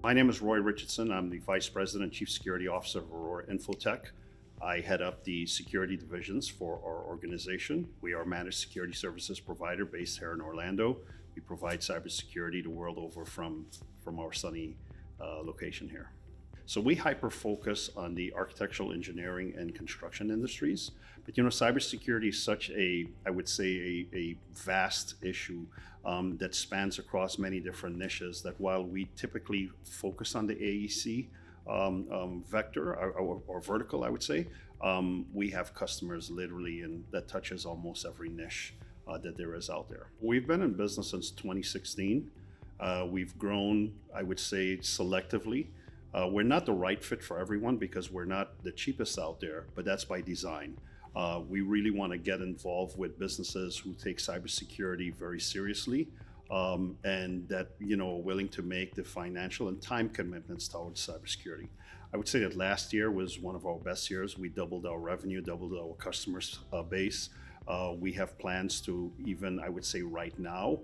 My name is Roy Richardson. I'm the Vice President and Chief Security Officer of Aurora InfoTech. I head up the security divisions for our organization. We are a managed security services provider based here in Orlando. We provide cybersecurity the world over from our sunny location here. So we hyper-focus on the architectural, engineering, and construction industries. But cybersecurity is such a vast issue that spans across many different niches that while we typically focus on the AEC vector or vertical, I would say, we have customers literally that touches almost every niche that there is out there. We've been in business since 2016. We've grown, I would say, selectively. We're not the right fit for everyone because we're not the cheapest out there, but that's by design. We really want to get involved with businesses who take cybersecurity very seriously and that are willing to make the financial and time commitments towards cybersecurity. I would say that last year was one of our best years. We doubled our revenue, doubled our customers base. We have plans to even, I would say right now,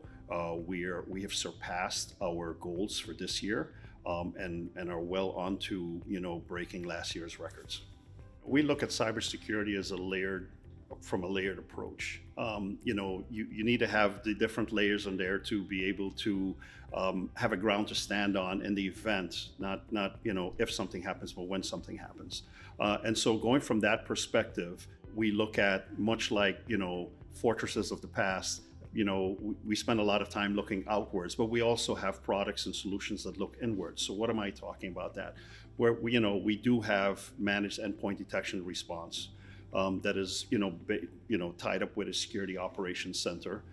we have surpassed our goals for this year. And are well on to breaking last year's records. We look at cybersecurity as a layered approach. You need to have the different layers in there to be able to have a ground to stand on in the event, not if something happens, but when something happens. And so going from that perspective, we look at much like fortresses of the past. We spend a lot of time looking outwards, but we also have products and solutions that look inwards. So what am I talking about that? Where we do have managed endpoint detection and response that is tied up with a security operations center.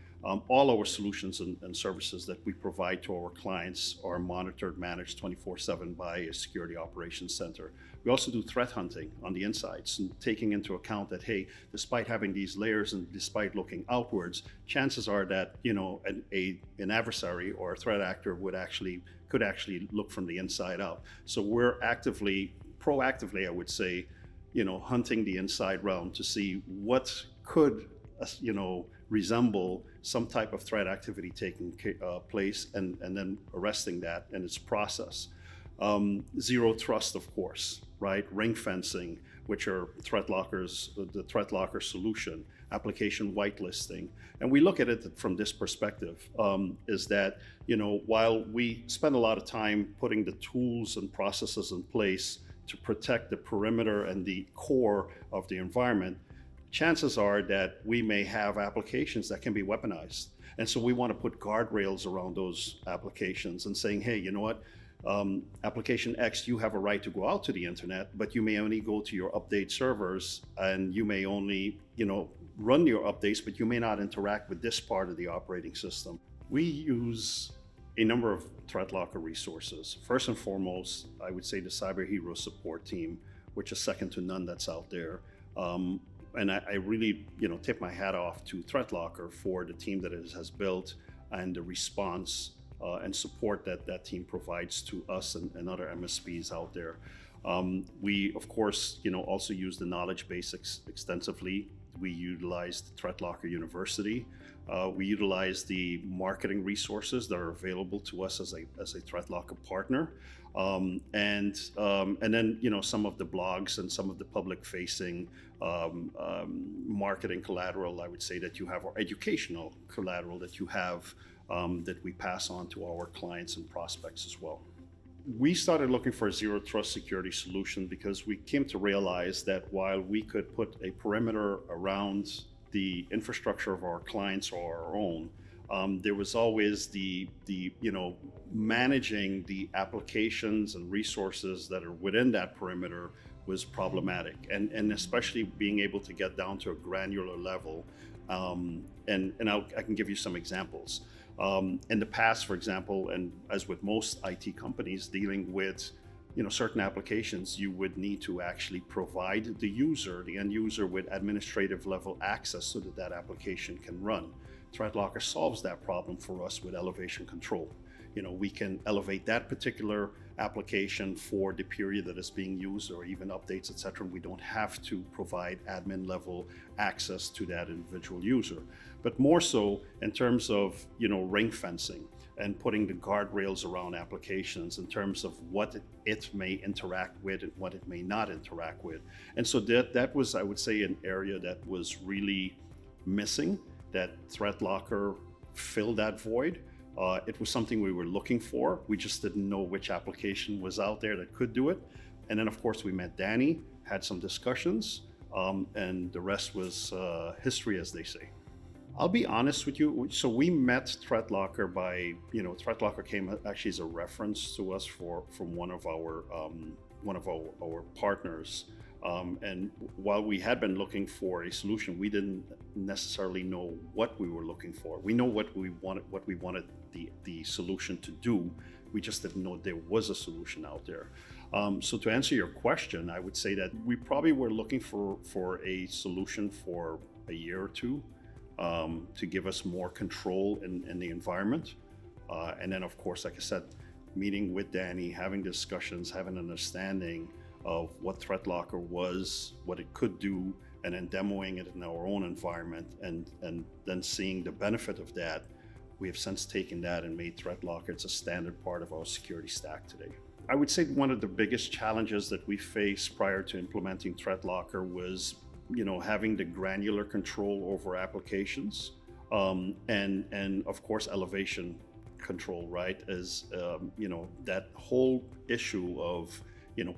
All our solutions and services that we provide to our clients are monitored, managed 24/7 by a security operations center. We also do threat hunting on the insides and taking into account that, hey, despite having these layers and despite looking outwards, chances are that an adversary or a threat actor could actually look from the inside out. So we're proactively, I would say, hunting the inside realm to see what could resemble some type of threat activity taking place and then arresting that in its process. Zero trust, of course, right? Ring fencing, which are ThreatLocker's, the ThreatLocker solution, application whitelisting. And we look at it from this perspective, is that, while we spend a lot of time putting the tools and processes in place to protect the perimeter and the core of the environment, chances are that we may have applications that can be weaponized. And so we want to put guardrails around those applications and saying, hey, you know what? Application X, you have a right to go out to the internet, but you may only go to your update servers and you may only, run your updates, but you may not interact with this part of the operating system. We use a number of ThreatLocker resources. First and foremost, I would say the Cyber Hero support team, which is second to none that's out there. And I really, tip my hat off to ThreatLocker for the team that it has built and the response and support that team provides to us and other MSPs out there. We, of course, also use the knowledge base extensively. We utilize the ThreatLocker University. We utilize the marketing resources that are available to us as a ThreatLocker partner. And then some of the blogs and some of the public-facing marketing collateral, I would say, that you have, or educational collateral that you have that we pass on to our clients and prospects as well. We started looking for a zero trust security solution because we came to realize that while we could put a perimeter around the infrastructure of our clients or our own, there was always the managing the applications and resources that are within that perimeter was problematic, and especially being able to get down to a granular level. I can give you some examples. In the past, for example, and as with most IT companies dealing with certain applications, you would need to actually provide the end user with administrative level access so that application can run. ThreatLocker solves that problem for us with elevation control. We can elevate that particular application for the period that it's being used or even updates, etc. We don't have to provide admin level access to that individual user. But more so in terms of ring fencing. and putting the guardrails around applications in terms of what it may interact with and what it may not interact with. And so that was, I would say, an area that was really missing, that ThreatLocker filled that void. It was something we were looking for. We just didn't know which application was out there that could do it. And then, of course, we met Danny, had some discussions, and the rest was history, as they say. I'll be honest with you. So we met ThreatLocker by, ThreatLocker came actually as a reference to us from one of our partners. And while we had been looking for a solution, we didn't necessarily know what we were looking for. We know what we wanted the solution to do. We just didn't know there was a solution out there. So to answer your question, I would say that we probably were looking for a solution for a year or two to give us more control in the environment. And then, of course, like I said, meeting with Danny, having discussions, having an understanding of what ThreatLocker was, what it could do, and then demoing it in our own environment, and then seeing the benefit of that. We have since taken that and made ThreatLocker, it's a standard part of our security stack today. I would say one of the biggest challenges that we faced prior to implementing ThreatLocker was, having the granular control over applications, and of course elevation control, right? As that whole issue of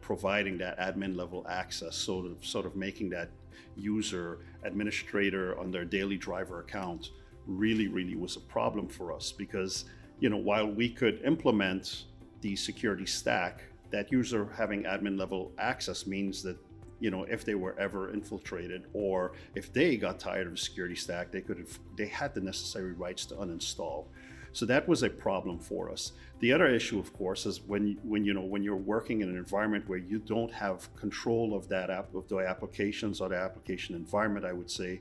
providing that admin level access, sort of making that user administrator on their daily driver account really was a problem for us, because while we could implement the security stack, that user having admin level access means that if they were ever infiltrated, or if they got tired of the security stack, they had the necessary rights to uninstall. So that was a problem for us. The other issue, of course, is when you're working in an environment where you don't have control of the applications or the application environment, I would say,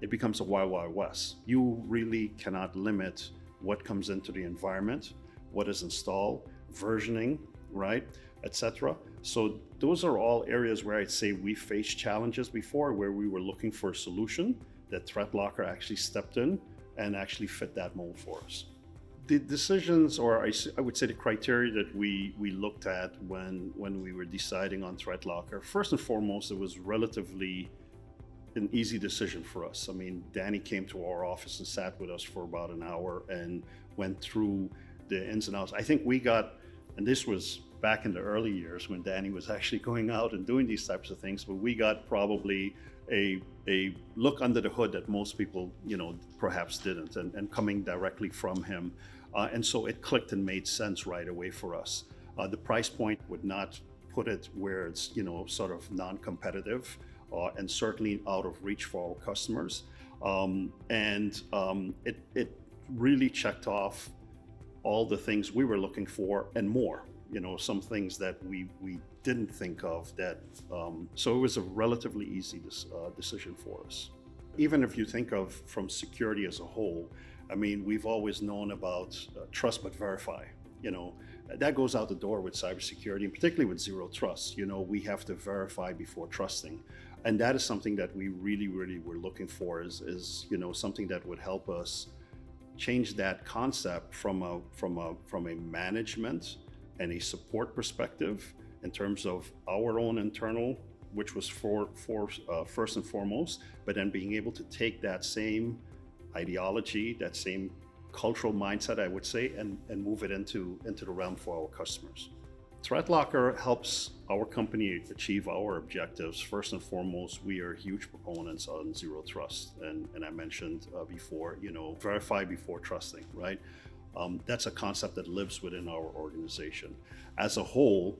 it becomes a wild west. You really cannot limit what comes into the environment, what is installed, versioning, right, etc. So those are all areas where I'd say we faced challenges before, where we were looking for a solution that ThreatLocker actually stepped in and actually fit that mold for us. The decisions, or I would say the criteria that we looked at when we were deciding on ThreatLocker, first and foremost, it was relatively an easy decision for us. I mean, Danny came to our office and sat with us for about an hour and went through the ins and outs. I think we got, and this was back in the early years when Danny was actually going out and doing these types of things, but we got probably a look under the hood that most people, perhaps didn't, and coming directly from him. And so it clicked and made sense right away for us. The price point would not put it where it's, sort of non-competitive, and certainly out of reach for our customers. It really checked off all the things we were looking for and more. Some things that we didn't think of that, so it was a relatively easy decision for us. Even if you think of from security as a whole, I mean, we've always known about trust but verify. That goes out the door with cybersecurity, and particularly with zero trust. We have to verify before trusting. And that is something that we really were looking for, is something that would help us change that concept from a management and a support perspective in terms of our own internal, which was for first and foremost, but then being able to take that same ideology, that same cultural mindset, I would say, and move it into the realm for our customers. ThreatLocker helps our company achieve our objectives. First and foremost, we are huge proponents on zero trust, and I mentioned before, verify before trusting, right? That's a concept that lives within our organization. As a whole,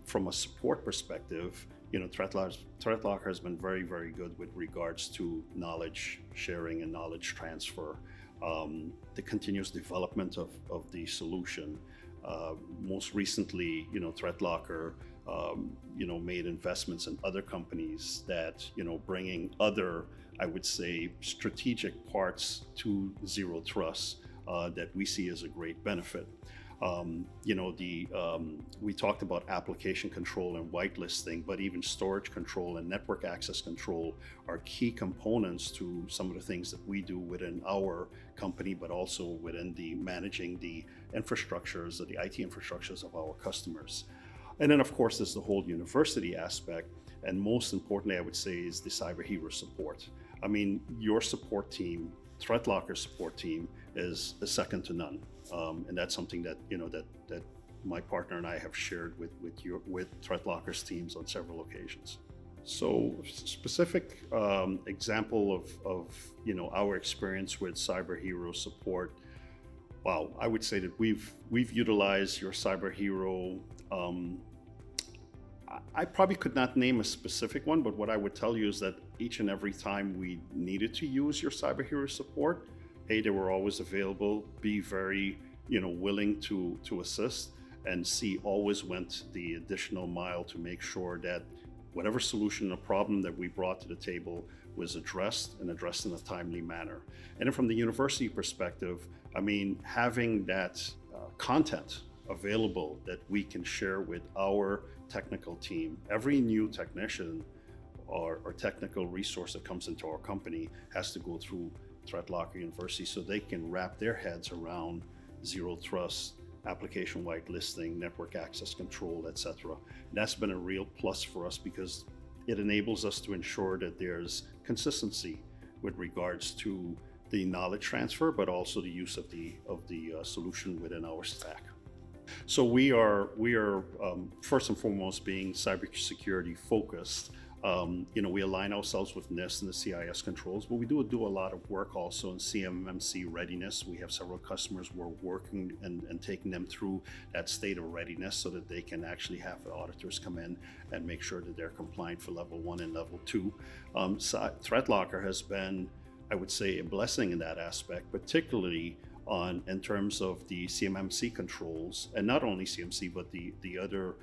from a support perspective, ThreatLocker has been very good with regards to knowledge sharing and knowledge transfer, the continuous development of the solution. Most recently, ThreatLocker, made investments in other companies that, bringing other, I would say, strategic parts to zero trust that we see as a great benefit. We talked about application control and whitelisting, but even storage control and network access control are key components to some of the things that we do within our company, but also within the managing the infrastructures, the IT infrastructures of our customers. And then of course there's the whole university aspect. And most importantly, I would say, is the cyber hero support. I mean, your support team, ThreatLocker support team, is second to none, and that's something that that my partner and I have shared with ThreatLocker's teams on several occasions. So, specific example of our experience with cyber hero support. Wow, I would say that we've utilized your cyber hero. I probably could not name a specific one, but what I would tell you is that each and every time we needed to use your cyber hero support, A, they were always available, B, very willing to assist, and C, always went the additional mile to make sure that whatever solution or problem that we brought to the table was addressed in a timely manner. And then from the university perspective, I mean, having that content available that we can share with our technical team. Every new technician or technical resource that comes into our company has to go through ThreatLocker University so they can wrap their heads around zero trust, application whitelisting, network access control, etc. That's been a real plus for us because it enables us to ensure that there's consistency with regards to the knowledge transfer, but also the use of the solution within our stack. So we are first and foremost being cybersecurity focused. We align ourselves with NIST and the CIS controls, but we do a lot of work also in CMMC readiness. We have several customers who are working and taking them through that state of readiness so that they can actually have the auditors come in and make sure that they're compliant for level 1 and level 2. ThreatLocker has been, I would say, a blessing in that aspect, particularly in terms of the CMMC controls, and not only CMC, but the other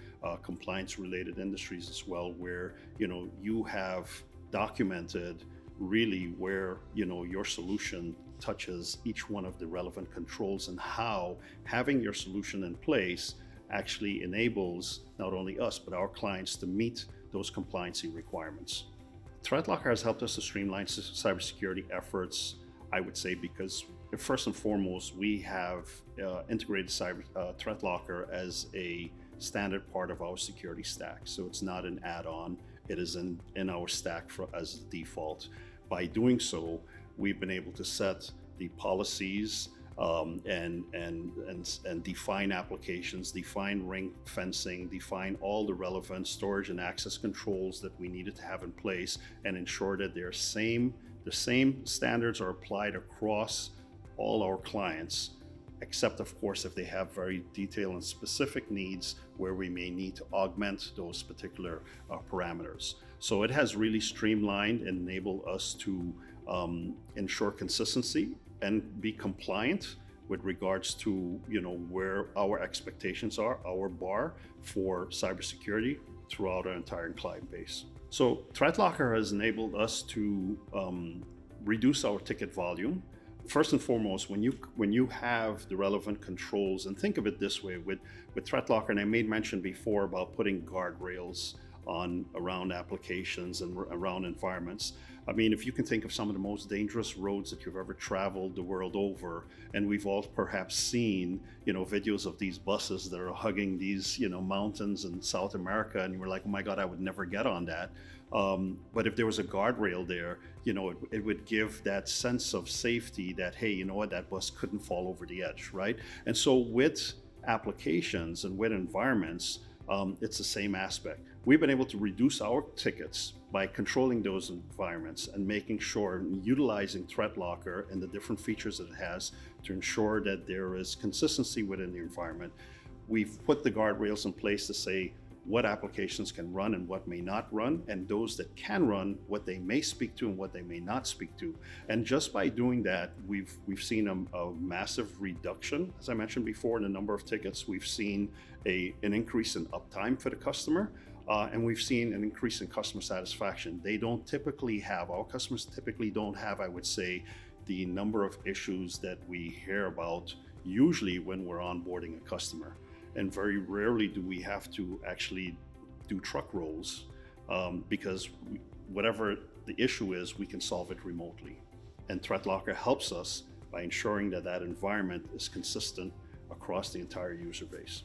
compliance related industries as well, where you have documented really where your solution touches each one of the relevant controls and how having your solution in place actually enables not only us but our clients to meet those compliancy requirements. ThreatLocker has helped us to streamline cybersecurity efforts, I would say, because first and foremost, we have integrated ThreatLocker as a standard part of our security stack. So it's not an add-on, it is in our stack as default. By doing so, we've been able to set the policies and define applications, define ring fencing, define all the relevant storage and access controls that we needed to have in place, and ensure that the same standards are applied across all our clients, except of course if they have very detailed and specific needs where we may need to augment those particular parameters. So it has really streamlined and enabled us to ensure consistency and be compliant with regards to where our expectations are, our bar for cybersecurity throughout our entire client base. So ThreatLocker has enabled us to reduce our ticket volume. First and foremost, when you have the relevant controls, and think of it this way with ThreatLocker, and I made mention before about putting guardrails around applications and around environments. I mean, if you can think of some of the most dangerous roads that you've ever traveled the world over, and we've all perhaps seen, videos of these buses that are hugging these, mountains in South America, and we're like, oh my God, I would never get on that. But if there was a guardrail there, it would give that sense of safety that, hey, that bus couldn't fall over the edge, right? And so with applications and with environments, it's the same aspect. We've been able to reduce our tickets by controlling those environments and making sure and utilizing ThreatLocker and the different features that it has to ensure that there is consistency within the environment. We've put the guardrails in place to say what applications can run and what may not run, and those that can run, what they may speak to and what they may not speak to. And just by doing that, we've seen a massive reduction, as I mentioned before, in the number of tickets. We've seen an increase in uptime for the customer, and we've seen an increase in customer satisfaction. Our customers typically don't have, I would say, the number of issues that we hear about, usually when we're onboarding a customer. And very rarely do we have to actually do truck rolls because whatever the issue is, we can solve it remotely. And ThreatLocker helps us by ensuring that that environment is consistent across the entire user base.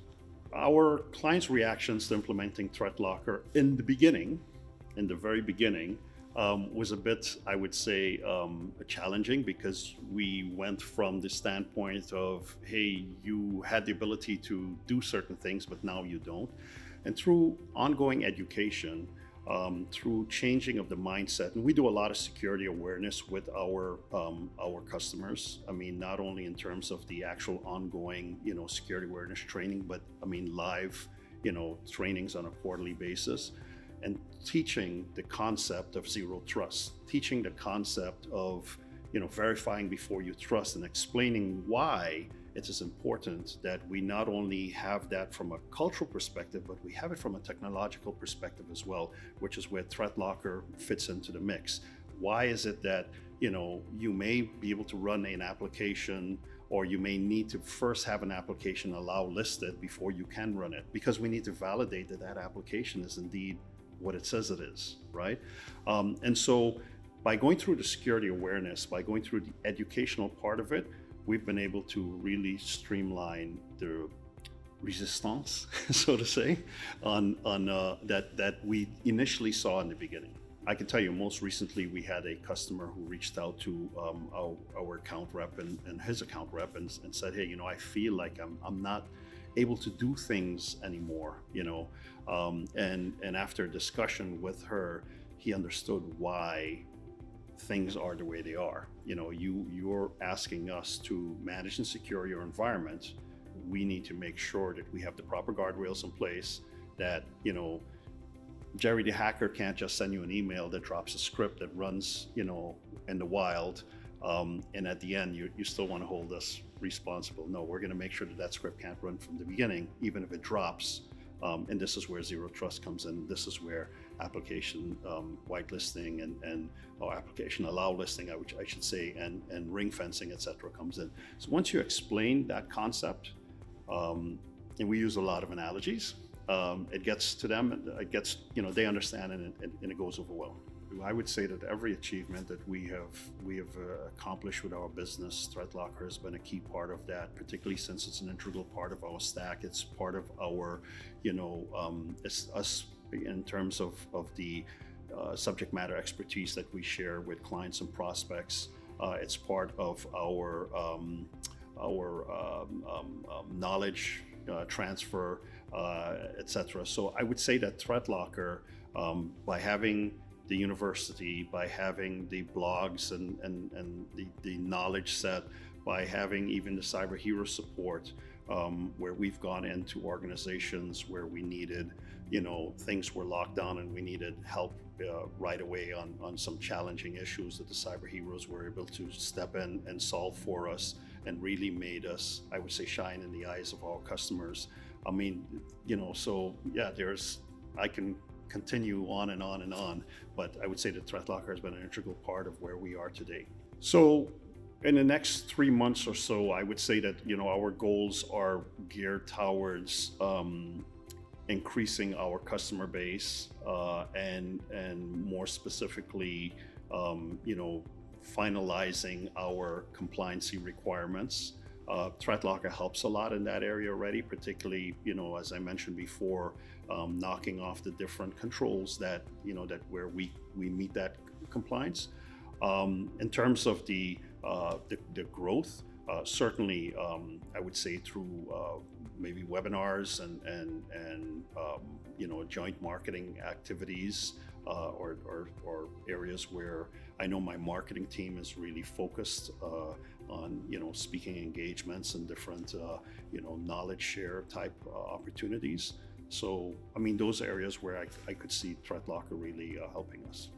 Our clients' reactions to implementing ThreatLocker in the very beginning, was a bit, I would say, challenging, because we went from the standpoint of, hey, you had the ability to do certain things, but now you don't. And through ongoing education, through changing of the mindset, and we do a lot of security awareness with our customers. I mean, not only in terms of the actual ongoing, security awareness training, but I mean live, trainings on a quarterly basis, and teaching the concept of zero trust, teaching the concept of, verifying before you trust, and explaining why it is important that we not only have that from a cultural perspective, but we have it from a technological perspective as well, which is where ThreatLocker fits into the mix. Why is it that, you may be able to run an application, or you may need to first have an application allow listed before you can run it? Because we need to validate that that application is indeed what it says it is, right? And so by going through the security awareness, by going through the educational part of it, we've been able to really streamline the resistance, so to say, on that we initially saw in the beginning. I can tell you, most recently we had a customer who reached out to our account rep and his account rep and said, hey, I feel like I'm not able to do things anymore, and after a discussion with her, he understood why things are the way they are. You're asking us to manage and secure your environment. We need to make sure that we have the proper guardrails in place, that, Jerry the hacker can't just send you an email that drops a script that runs, in the wild, and at the end you still want to hold us responsible. No, we're going to make sure that that script can't run from the beginning, even if it drops. And this is where zero trust comes in. This is where application whitelisting and application allow listing, I should say, and ring fencing, etc., comes in. So once you explain that concept, and we use a lot of analogies, it gets to them. It gets, they understand, and it goes over well. I would say that every achievement that we have accomplished with our business, ThreatLocker has been a key part of that, particularly since it's an integral part of our stack. It's part of our, it's us in terms of the subject matter expertise that we share with clients and prospects. It's part of our knowledge transfer, etc. So I would say that ThreatLocker, by having the university, by having the blogs and the knowledge set, by having even the cyber hero support, where we've gone into organizations where we needed, things were locked down and we needed help right away on some challenging issues, that the cyber heroes were able to step in and solve for us, and really made us, I would say, shine in the eyes of our customers. I mean, so yeah, I can continue on and on and on, but I would say that ThreatLocker has been an integral part of where we are today. So in the next 3 months or so, I would say that, our goals are geared towards increasing our customer base, and more specifically, finalizing our compliancy requirements. ThreatLocker helps a lot in that area already, particularly, as I mentioned before, knocking off the different controls that, that where we meet that compliance. In terms of the growth, certainly, I would say through maybe webinars and joint marketing activities, or areas where I know my marketing team is really focused on, speaking engagements and different, knowledge share type opportunities. So, I mean, those areas where I could see ThreatLocker really helping us.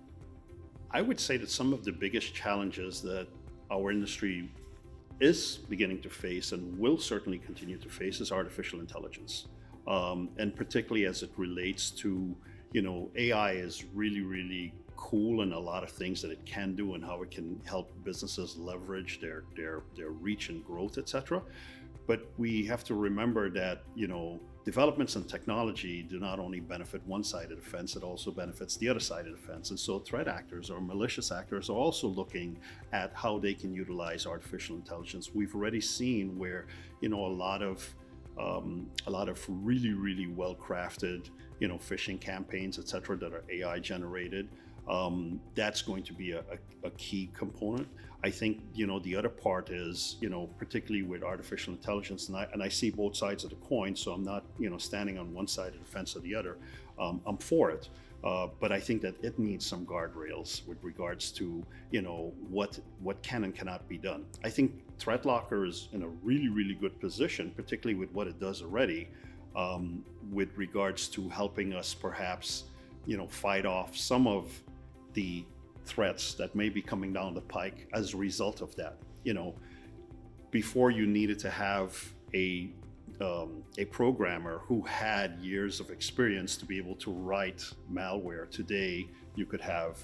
I would say that some of the biggest challenges that our industry is beginning to face and will certainly continue to face is artificial intelligence. And particularly as it relates to, AI is really, really cool in a lot of things that it can do and how it can help businesses leverage their reach and growth, etc. But we have to remember that, developments in technology do not only benefit one side of the fence, it also benefits the other side of the fence. And so threat actors or malicious actors are also looking at how they can utilize artificial intelligence. We've already seen where, a lot of really, really well-crafted, phishing campaigns, et cetera, that are AI generated. That's going to be a key component. I think, the other part is, particularly with artificial intelligence, and I see both sides of the coin, so I'm not, standing on one side of the fence or the other. I'm for it. But I think that it needs some guardrails with regards to, what can and cannot be done. I think ThreatLocker is in a really, really good position, particularly with what it does already, with regards to helping us perhaps, fight off some of the threats that may be coming down the pike as a result of that. Before you needed to have a programmer who had years of experience to be able to write malware. Today, you could have,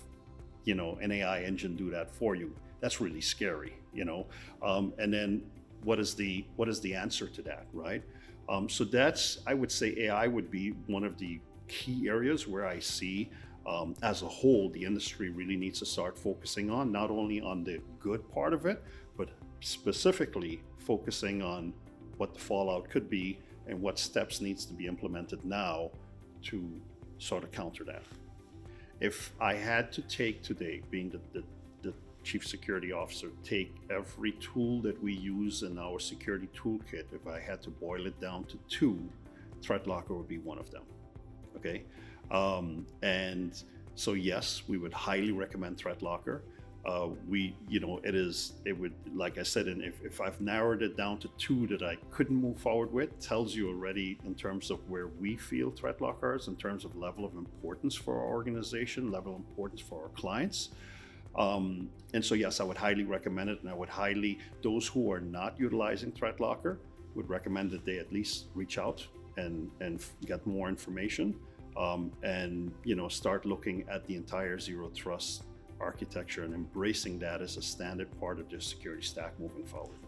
an AI engine do that for you. That's really scary, And then what is the answer to that, right? So that's, I would say AI would be one of the key areas where I see as a whole, the industry really needs to start focusing on, not only on the good part of it, but specifically focusing on what the fallout could be and what steps needs to be implemented now to sort of counter that. If I had to take today, being the Chief Security Officer, take every tool that we use in our security toolkit, if I had to boil it down to two, ThreatLocker would be one of them, okay? And so yes, we would highly recommend ThreatLocker. It would, like I said, and if I've narrowed it down to two that I couldn't move forward with, tells you already in terms of where we feel ThreatLocker is, in terms of level of importance for our organization, level of importance for our clients. And so yes, I would highly recommend it, and I would those who are not utilizing ThreatLocker would recommend that they at least reach out and get more information. And start looking at the entire zero trust architecture and embracing that as a standard part of their security stack moving forward.